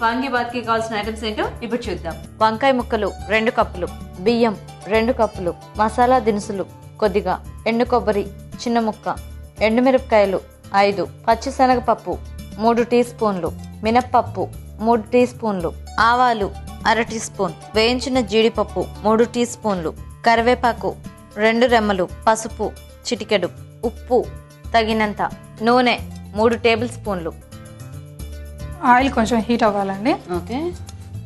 వాంగీబాత్ కి కావాల్సిన ఐటమ్స్ ఏంటో ఇప్పుడు చూద్దాం. వంకాయ ముక్కలు 2 కప్పులు, బియ్యం 2 కప్పులు, మసాలా దినుసులు కొద్దిగా, ఎండు కొబ్బరి చిన్న ముక్క, ఎండుమిరపకాయలు 5, పచ్చిశనగపప్పు 3 టీ స్పూన్లు, మినప్పప్పు 3 టీ స్పూన్లు, ఆవాలు 1/2 టీ స్పూన్, వేయించిన జీడిపప్పు 3 టీ స్పూన్లు, కరివేపాకు 2 రెమ్మలు, పసుపు చిటికెడు, ఉప్పు తగినంత, నూనె 3 టేబుల్ స్పూన్లు. ఆయిల్ కొంచెం హీట్ అవ్వాలండి. ఓకే.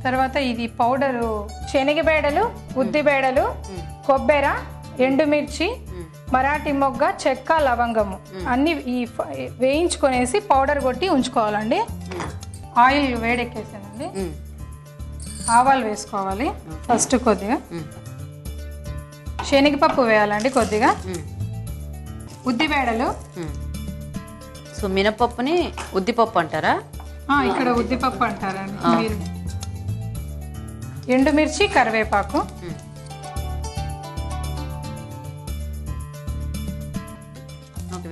తర్వాత ఇది పౌడరు శనగబేడలు, ఉద్దిబేడలు, కొబ్బెర, ఎండుమిర్చి, మరాఠీ మొగ్గ, చెక్క, లవంగము అన్ని వేయించుకొనేసి పౌడర్ కొట్టి ఉంచుకోవాలండి. ఆయిల్ వేడెక్కేసానండి. ఆవాలు వేసుకోవాలి ఫస్ట్, కొద్దిగా శనగపప్పు వేయాలండి, కొద్దిగా ఉద్దిబేడలు. సో మినపప్పుని ఉద్దిపప్పు అంటారా? ఇక్కడ ఉద్దిపప్పు అంటారండి మీరు. ఎండుమిర్చి, కరివేపాకు,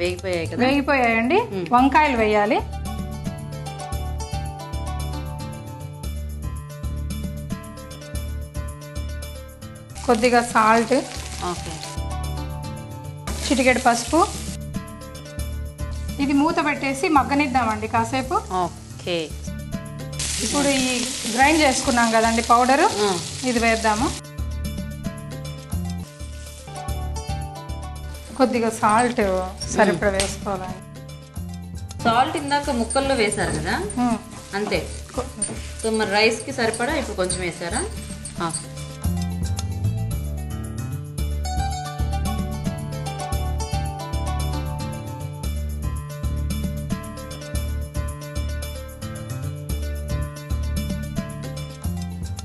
వేగిపోయాయండి. వంకాయలు వేయాలి. కొద్దిగా సాల్ట్, చిటికెడు పసుపు. ఇది మూత పెట్టేసి మగ్గనిద్దామండి కాసేపు. ఓకే. ఇప్పుడు ఈ గ్రైండ్ చేసుకున్నాం కదండి పౌడరు, ఇది వేద్దాము. కొద్దిగా సాల్ట్ సరిపడా వేసుకోవాలండి. సాల్ట్ ఇందాక ముక్కల్లో వేసారు కదా, అంతే. సో మరి రైస్కి సరిపడా ఇప్పుడు కొంచెం వేసారా?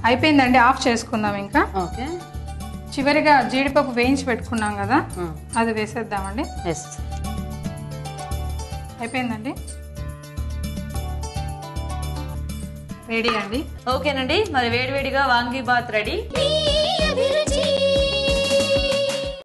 అయిపోయిందండి, ఆఫ్ చేసుకుందాం ఇంకా. ఓకే. చివరిగా జీడిపప్పు వేయించి పెట్టుకున్నాం కదా, అది వేసేద్దామండి. అయిపోయిందండి, రెడీ అండి. ఓకేనండి, మరి వేడివేడిగా వాంగీబాత్ రెడీ.